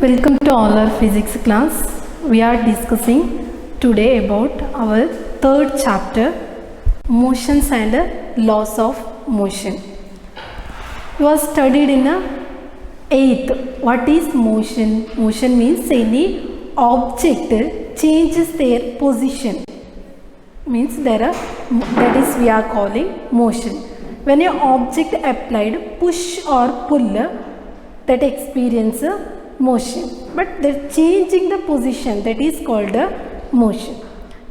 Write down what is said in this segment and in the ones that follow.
Welcome to all our physics class. We are discussing today about our third chapter, motions and laws of motion. You are studied in eighth. What is motion? Motion means any object changes their position. Means there are, that is we are calling motion. When an object applied push or pull, that experience motion, but they're changing the position, that is called a motion.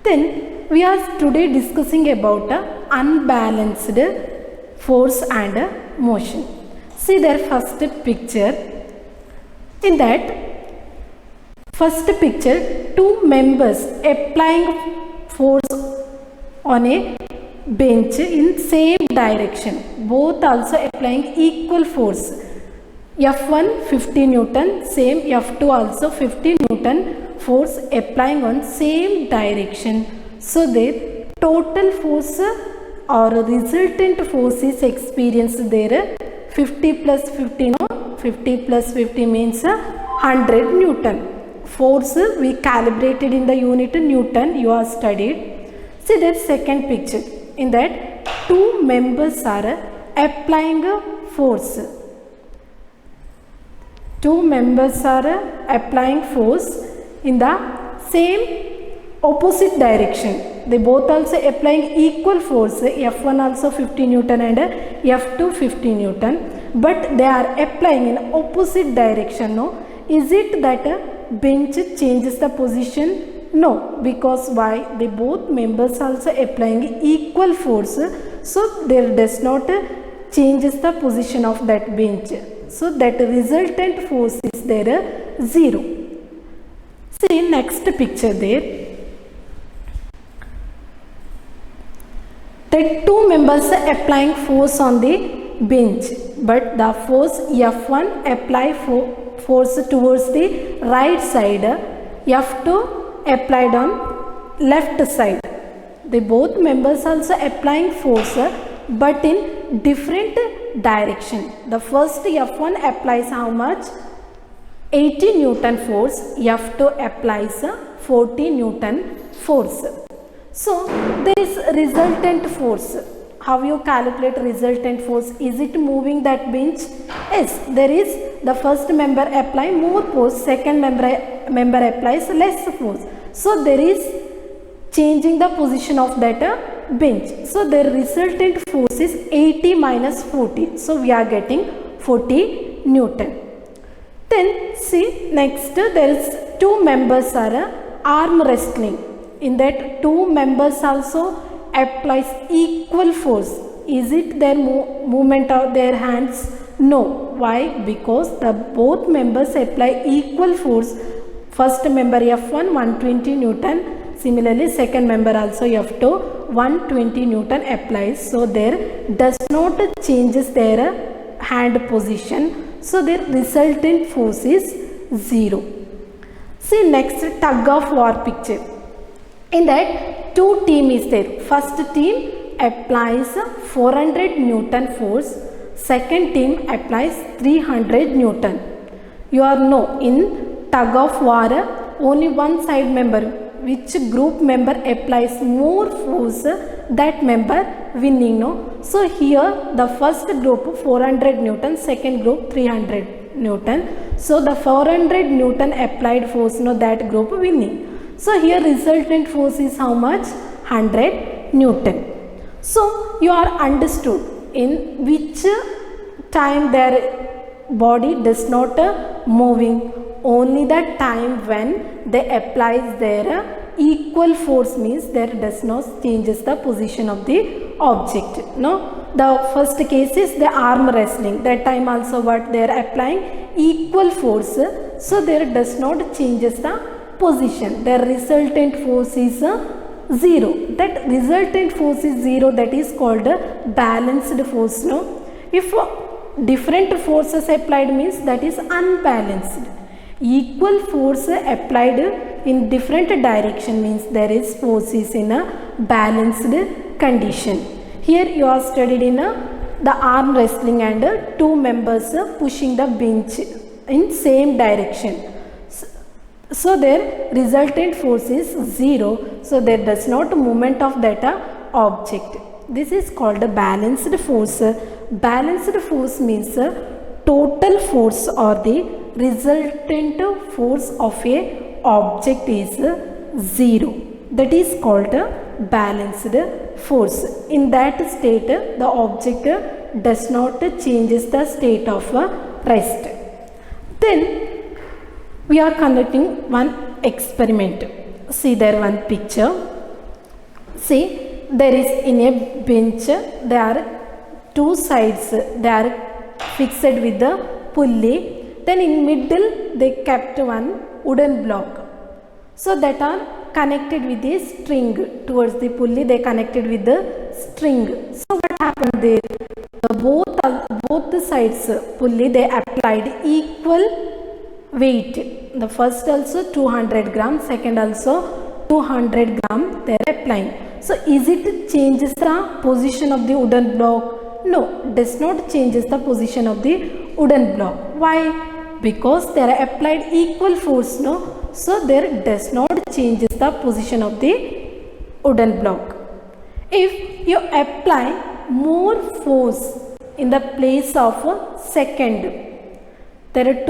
Then we are today discussing about unbalanced force and motion. See their first picture. In that first picture, two members applying force on a bench in same direction, both also applying equal force. F1 50 Newton, same F2 also 50 Newton force applying on same direction. So their total force or resultant force is experienced there 50 plus 50, no? 50 plus 50 means 100 Newton. Force we calibrated in the unit Newton, you are studied. See that second picture. In that two members are applying force. Two members are applying force in the same opposite direction. They both also applying equal force. F1 also 50 Newton and F2 50 Newton. But they are applying in opposite direction. No? Is it that a bench changes the position? No. Because why? They both members also applying equal force. So there does not changes the position of that bench. So that resultant force is there 0. See next picture there. The two members are applying force on the bench, but the force F1 apply force towards the right side, F2 applied on left side. They both members also applying force, but in different direction. The first F1 applies how much? 80 Newton force. F2 applies 40 Newton force. So there is resultant force. How you calculate resultant force? Is it moving that bench? Yes, there is. The first member apply more force, second member applies less force. So there is changing the position of that bench. So the resultant force is 80 minus 40. So we are getting 40 Newton. Then see next there is two members are arm wrestling. In that two members also applies equal force. Is it their movement of their hands? No. Why? Because the both members apply equal force. First member F1 120 Newton. Similarly, second member also F2 120 Newton applies. So there does not changes their hand position. So their resultant force is 0. See next tug of war picture. In that two team is there. First team applies 400 Newton force. Second team applies 300 Newton. You are know in tug of war only one side member. Which group member applies more force, that member winning, no? So here the first group 400 Newton, second group 300 Newton. So the 400 Newton applied force, no, that group winning. So here resultant force is how much? 100 Newton. So you are understood in which time their body does not moving. Only the time when they applies their equal force means there does not changes the position of the object. No, the first case is the arm wrestling. That time also what they are applying equal force. So there does not changes the position. Their resultant force is 0. That resultant force is 0. That is called a balanced force. No, if different forces applied means that is unbalanced. Equal force applied in different direction means there is force is in a balanced condition. Here you are studied in the arm wrestling and two members pushing the bench in same direction. So their resultant force is 0. So there does not moment of that object. This is called a balanced force. Balanced force means total force or the resultant force of a object is 0. That is called a balanced force. In that state, the object does not changes the state of rest. Then we are conducting one experiment. See there one picture. See, there is in a bench, there are two sides, they are fixed with the pulley. Then in middle they kept one wooden block. So that are connected with a string towards the pulley, they connected with the string. So what happened there? Both the sides pulley, they applied equal weight. The first also 200 gram, second also 200 gram they are applying. So is it changes the position of the wooden block? No, does not changes the position of the wooden block. Why? Because they are applied equal force, no? So there does not changes the position of the wooden block. If you apply more force in the place of second, there are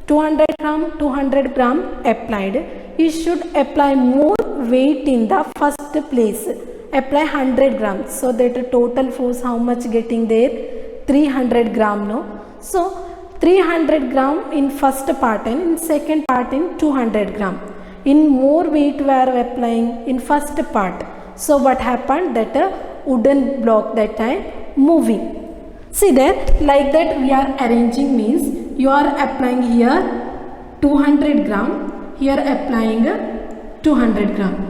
200 gram applied, you should apply more weight in the first place. Apply 100 grams. So that the total force how much getting there? 300 gram, no? So 300 gram in first part and in second part in 200 gram. In more weight we are applying in first part. So what happened? That a wooden block that time moving. See there, like that we are arranging means you are applying here 200 gram, here applying 200 gram.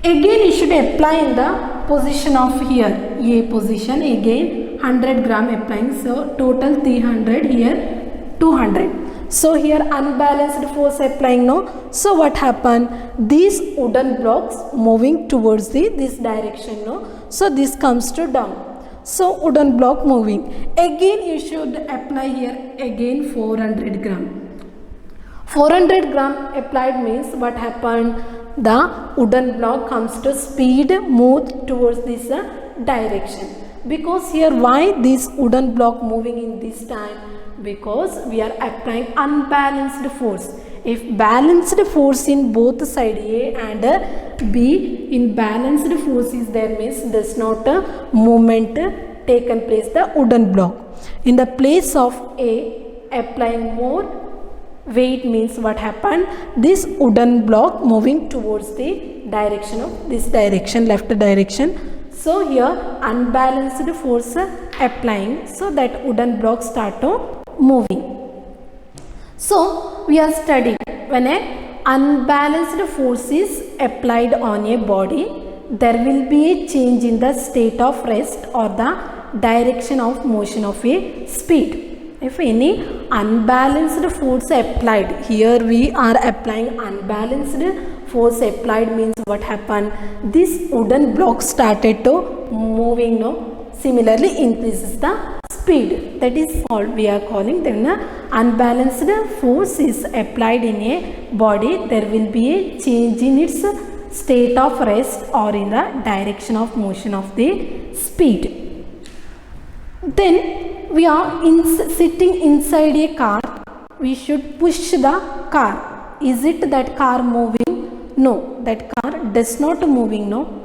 Again you should apply in the position of here, A position, again 100 gram applying. So total 300, here 200. So here unbalanced force applying, no? So what happened? These wooden blocks moving towards this direction, no? So this comes to down. So wooden block moving. Again you should apply here again 400 gram. 400 gram applied means what happened? The wooden block comes to speed move towards this direction. Because here why this wooden block moving in this time? Because we are applying unbalanced force. If balanced force in both side A and B, in balanced force is there means does not movement taken place the wooden block. In the place of A, applying more weight means what happened? This wooden block moving towards the direction of this direction, left direction. So here unbalanced force applying, so that wooden block start to moving. So we are studying when a unbalanced force is applied on a body, there will be a change in the state of rest or the direction of motion of a speed. If any unbalanced force applied, here we are applying unbalanced force applied means what happened? This wooden block started to moving, no? Similarly increases the speed. That is called, we are calling then unbalanced force is applied in a body, there will be a change in its state of rest or in the direction of motion of the speed. Then we are sitting inside a car, we should push the car. Is it that car moving? No, that car does not moving, no.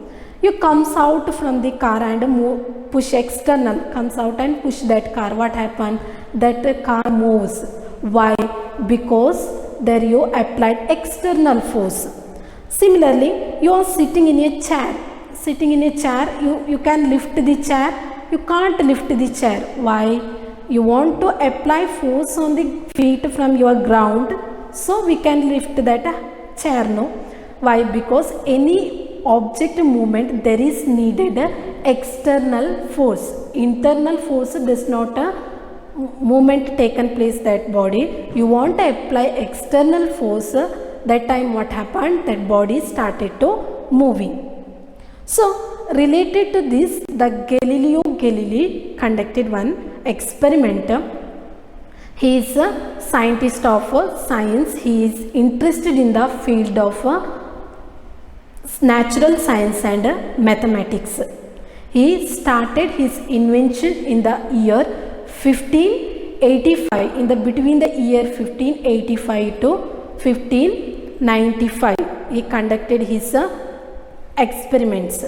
You comes out from the car and push external, comes out and push that car. What happened? That car moves. Why? Because there you applied external force. Similarly, you are sitting in a chair. Sitting in a chair, you can lift the chair. You can't lift the chair. Why? You want to apply force on the feet from your ground, so we can lift that chair, no? Why? Because any object movement there is needed external force. Internal force does not movement taken place that body. You want to apply external force, that time what happened? That body started to moving. So related to this, the Galileo Galilei conducted one experiment. He is a scientist of science. He is interested in the field of natural science and mathematics. He started his invention in the year 1585, in the between the year 1585 to 1595. He conducted his experiments.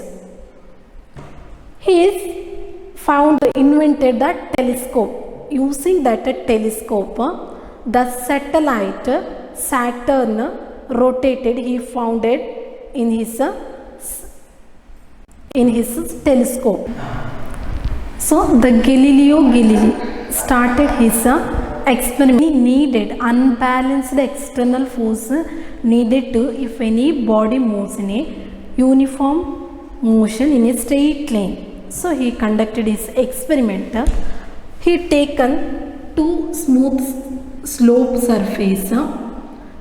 He invented the telescope. Using that telescope, the satellite Saturn rotated. He found it in his telescope. So the Galileo Galilei started his experiment. He needed unbalanced external force needed to, if any body moves in a uniform motion in a straight line. So he conducted his experiment. He taken two smooth slope surface.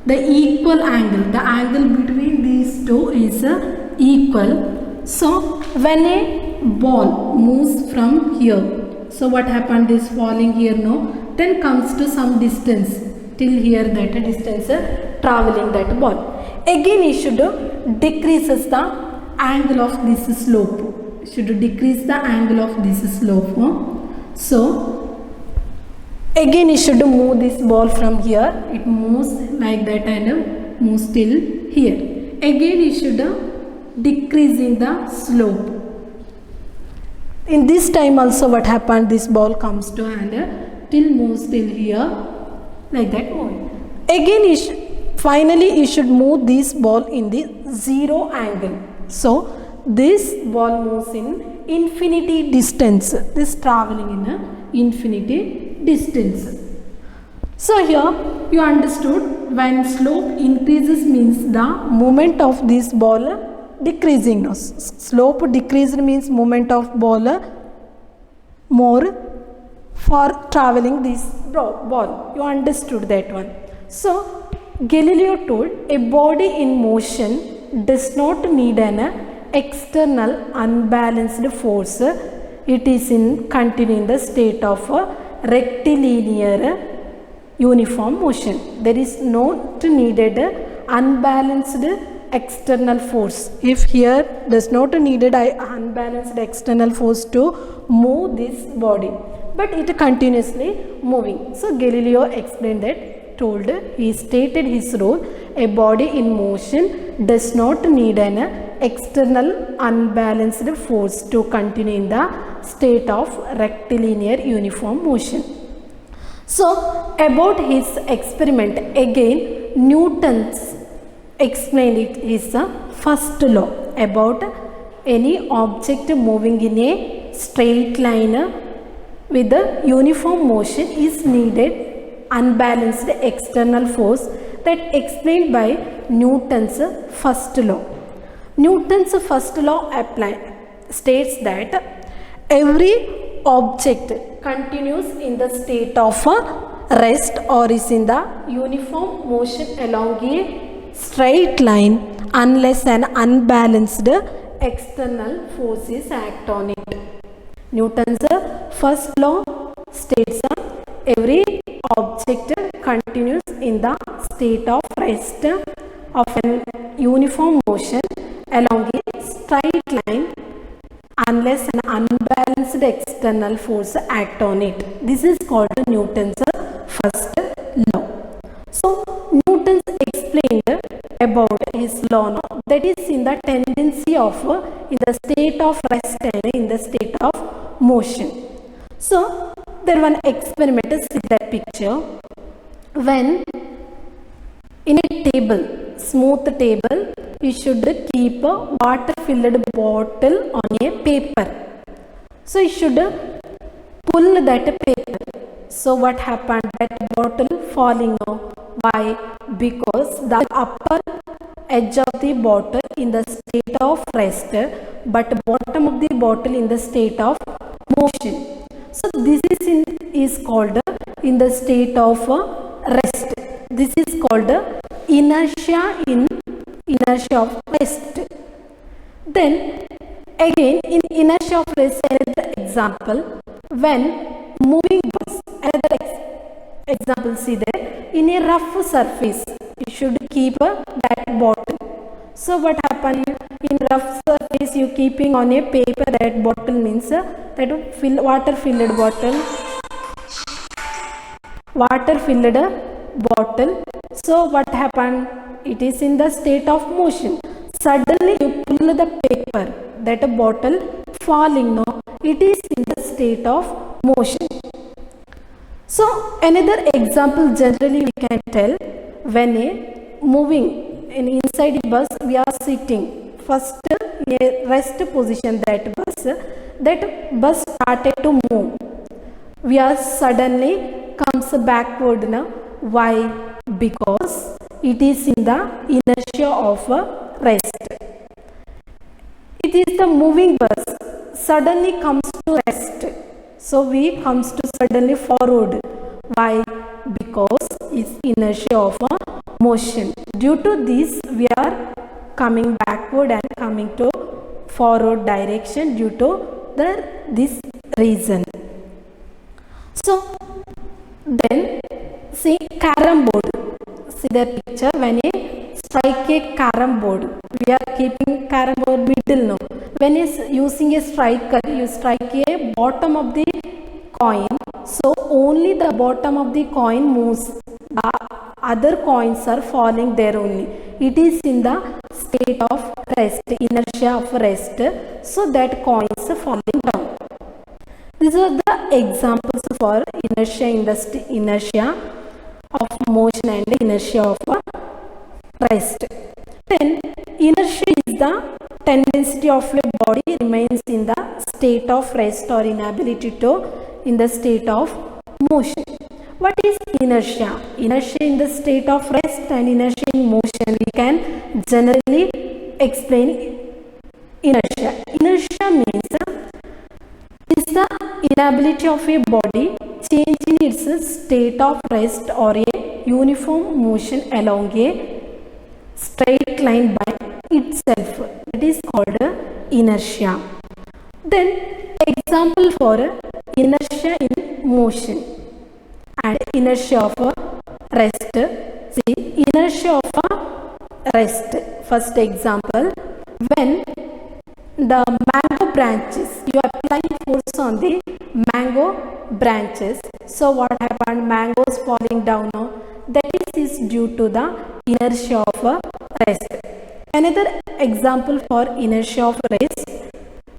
The equal angle, the angle between these two is equal. So when a ball moves from here, so what happened is falling here, no, then comes to some distance till here, that distance traveling that ball. Again he should decreases the angle of this slope. Should decrease the angle of this slope. So again he should move this ball from here. It moves like that and moves till here. Again he should decreasing the slope. In this time also what happened, this ball comes to and till moves till here, like that moving. Again finally you should move this ball in the zero angle. So this ball moves in infinity distance. This traveling in a infinity distance. So here you understood, when slope increases means the moment of this ball decreasing. No, slope decreased means moment of ball more for traveling this ball. You understood that one. So Galileo told, a body in motion does not need an external unbalanced force. It is in continuing the state of rectilinear uniform motion. There is not needed unbalanced external force. If here does not needed unbalanced external force to move this body, but it continuously moving. So Galileo explained that, told, he stated his role, a body in motion does not need an external unbalanced force to continue in the state of rectilinear uniform motion. So about his experiment, again Newton's explained it is the first law about any object moving in a straight line with the uniform motion is needed unbalanced external force, that explained by Newton's first law. Newton's first law states that every object continues in the state of rest or is in the uniform motion along a straight line unless an unbalanced external forces act on it. Newton's first law states every object continues in the state of rest of an uniform motion along a straight line unless an unbalanced external force act on it. This is called Newton's first law. So Newton explained about his law now, that is in the tendency of in the state of rest and in the state of motion. So there one experiment, see that picture, when in a table, smooth table, you should keep a water filled bottle on a paper. So you should pull that paper. So what happened, that bottle falling now. Why? Because the upper edge of the bottle in the state of rest, but bottom of the bottle in the state of motion. So this is called in the state of rest. This is called inertia in inertia of rest. Then again in inertia of rest, another example, when moving bus, another example see there, in a rough surface you should keep that bottle. So what happen, in rough surface you keeping on a paper that bottle, means that water filled bottle. So what happened, it is in the state of motion. Suddenly you pull the paper, that bottle falling, no, it is in the state of motion. So another example generally we can tell, when a moving inside a bus, we are sitting first in a rest position, that bus started to move, we are suddenly comes backward now. Why? Because it is in the inertia of rest. It is the moving bus suddenly comes to rest, so we comes to suddenly forward. Why? Because it's inertia of motion. Due to this we are coming backward and coming to forward direction due to this reason. So then see carom board, see the picture, when a strike a carom board, we are keeping carom board middle, no, when is using a striker, you strike a bottom of the coin, so only the bottom of the coin moves, the other coins are falling there only. It is in the state of rest, inertia of rest, so that coins are falling down. These are the examples for inertia in the inertia of motion and inertia of rest. Then inertia is the tendency of a body remains in the state of rest or inability to in the state of motion. What is inertia? Inertia in the state of rest and inertia in motion, we can generally explain inertia. Inertia means is the inability of a body change in its state of rest or a uniform motion along a straight line by itself. It is called inertia. Then example for inertia in motion and inertia of rest. See, inertia of rest. First example, when the mango branches, you are applying force on the mango branches, so what happened, mangoes falling down now, that is due to the inertia of rest. Another example for inertia of rest,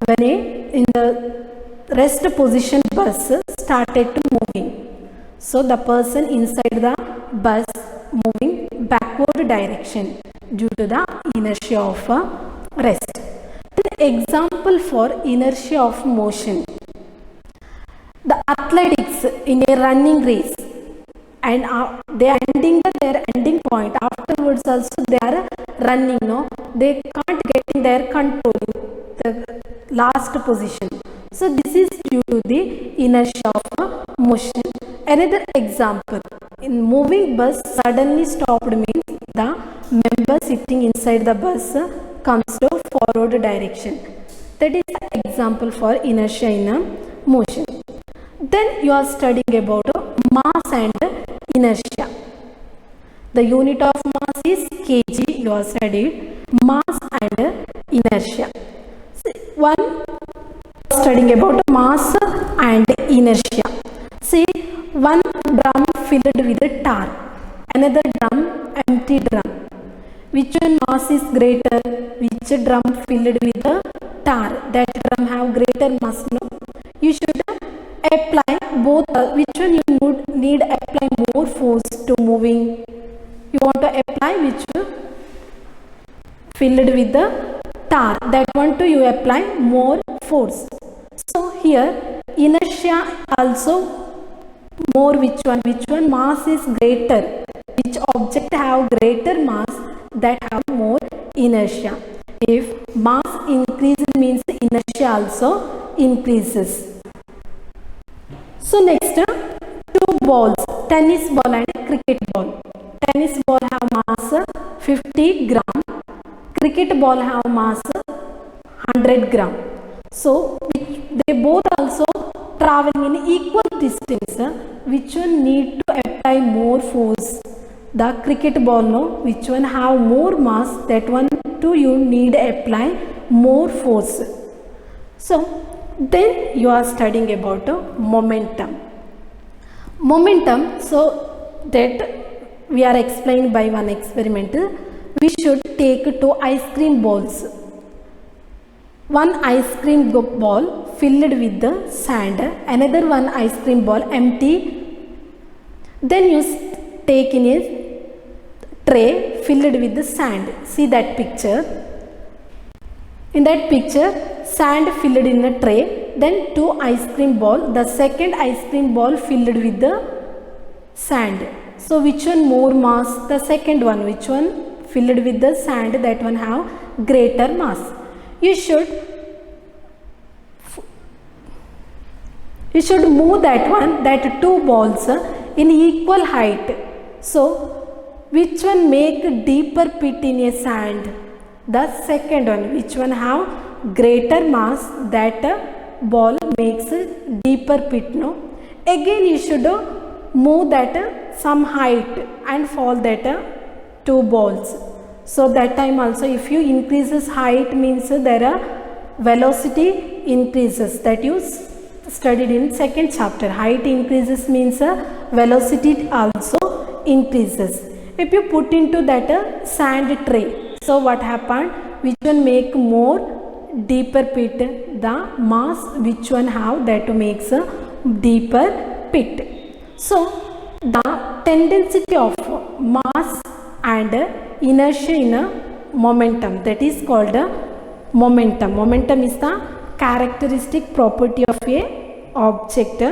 when in the rest position bus started to moving, so the person inside the bus moving backward direction due to the inertia of rest. The example for inertia of motion, the athletics in a running race, and they are ending their ending point, afterwards also they are running, no, they can't get in their control the last position, so this is due to the inertia of motion. Another example, in moving bus suddenly stopped means the member sitting inside the bus comes to forward direction. That is the example for inertia in motion. Then you are studying about mass and inertia. The unit of mass is kg. You are studied mass and inertia. One studying about mass and inertia. See, one drum filled with tar, another drum empty drum. Which one mass is greater? Which drum filled with tar? That drum have greater mass, no? You should apply both. Which one you need apply more force to moving? You want to apply which filled with the tar? That one too you apply more force. So here inertia also more, which one mass is greater, which object have greater mass, that have more inertia. If mass increases means inertia also increases. So next, two balls, tennis ball and cricket ball. Tennis ball have mass 50 gram, cricket ball have mass 100 gram. So they both also traveling in equal distance. Which one need to apply apply more force. The cricket ball, no, which one have more mass, that one too you need apply more force. So then you are studying about momentum. Momentum, so that we are explained by one experiment. We should take 2 ice cream balls. One ice cream ball filled with the sand, another one ice cream ball empty. Then you take in a tray filled with the sand. See that picture. In that picture, sand filled in a tray, then 2 ice cream ball, the second ice cream ball filled with the sand. So which one more mass? The second one. Which one filled with the sand? That one have greater mass. You should move that one, that 2 balls in equal height. So which one make deeper pit in a sand? The second one. Which one have greater mass? That ball makes a deeper pit, no? Again you should move that some height and fall that 2 balls. So that time also, if you increases height, means there are velocity increases, that you studied in second chapter. Height increases means velocity also increases. If you put into that sand tray, so what happened? Which one make more deeper pit? The mass which one have, that makes a deeper pit. So the tendency of mass and inertia in a momentum, that is called momentum. Momentum is the characteristic property of a object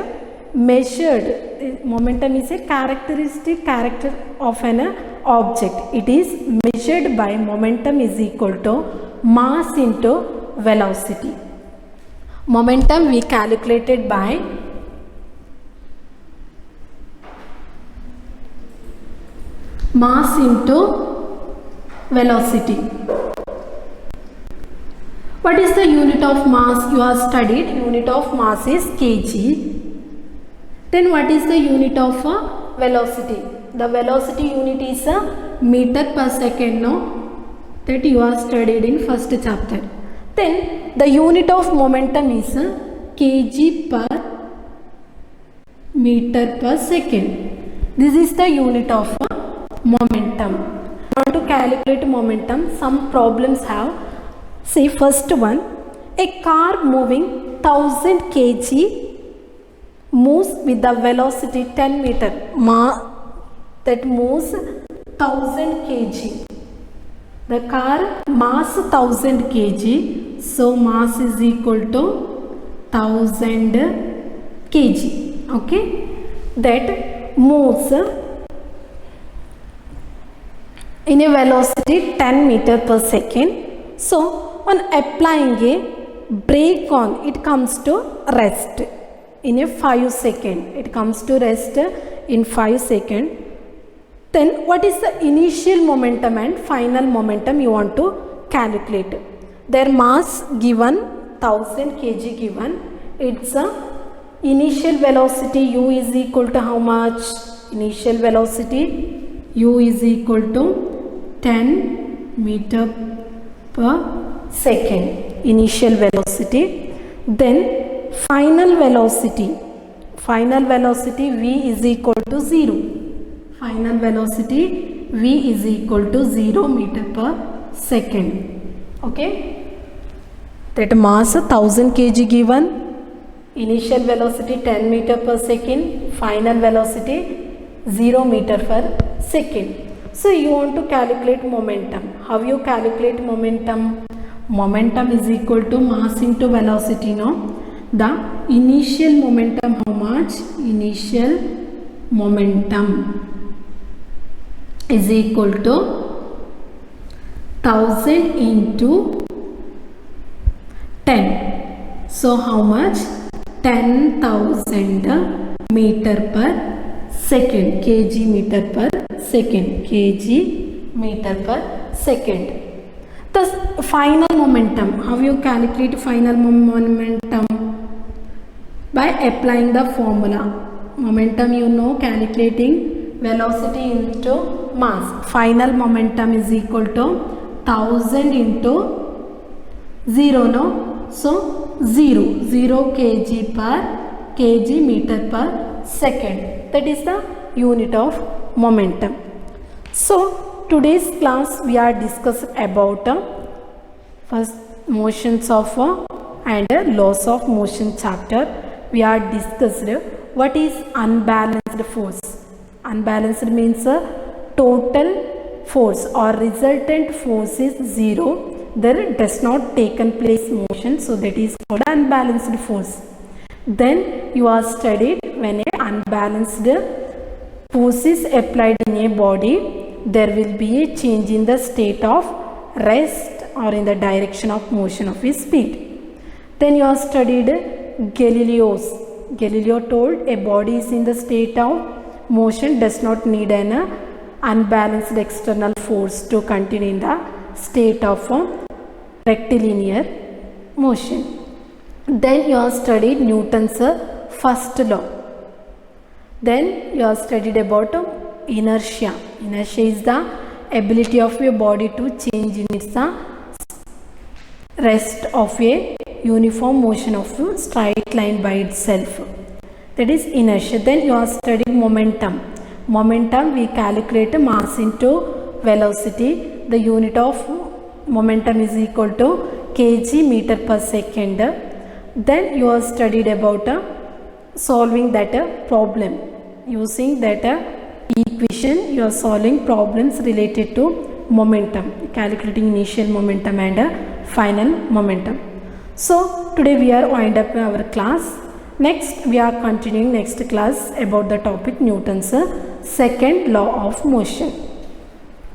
measured. Momentum is a characteristic character of an object. It is measured by momentum is equal to mass into velocity. Momentum we calculated by mass into velocity. What is the unit of mass? You have studied unit of mass is kg. Then what is the unit of velocity? The velocity unit is meter per second, no? That you have studied in first chapter. Then the unit of momentum is kg per meter per second. This is the unit of momentum. Want to calculate momentum, some problems have. See, first one, a car moving 1000 kg moves with the velocity 10 meter. That moves 1000 kg. The car mass 1000 kg, so mass is equal to 1000 kg. Okay, that moves in a velocity 10 meter per second. So on applying a brake on, it comes to rest in a 5 second. It comes to rest in 5 second. Then what is the initial momentum and final momentum you want to calculate? Their mass given 1000 kg given. Its initial velocity u is equal to how much? Initial velocity u is equal to 10 meter per second. Initial velocity. Then final velocity v is equal to 0. Final velocity v is equal to 0 meter per second. Okay, that mass 1000 kg given, initial velocity 10 meter per second, final velocity 0 meter per second. So you want to calculate momentum. How you calculate momentum? Momentum is equal to mass into velocity, no? The initial momentum, how much? Initial momentum is equal to 1000 into 10. So how much? 10,000 meter per second. Kg meter per second. Kg meter per second. The final momentum. How you calculate final momentum? By applying the formula. Momentum you know, calculating velocity into mass. Final momentum is equal to 1000 into 0, no? So 0 kg per kg meter per second. That is the unit of momentum. So today's class we are discussing about first motions of and laws of motion chapter. We are discussed what is unbalanced force. Unbalanced means total force or resultant force is 0. There does not taken place motion, so that is called unbalanced force. Then you are studied when a unbalanced force is applied in a body, there will be a change in the state of rest or in the direction of motion of his speed. Then you have studied Galileo told a body is in the state of motion does not need an unbalanced external force to continue in the state of rectilinear motion. Then you have studied Newton's first law. Then you have studied about inertia. Inertia is the ability of a body to change in its rest of a uniform motion of a straight line by itself. That is inertia. Then you have studied momentum. Momentum we calculate mass into velocity. The unit of momentum is equal to kg meter per second. Then you have studied about solving that problem. Using that equation you are solving problems related to momentum, calculating initial momentum and final momentum. So today we are wind up our class. Next we are continuing next class about the topic Newton's second law of motion.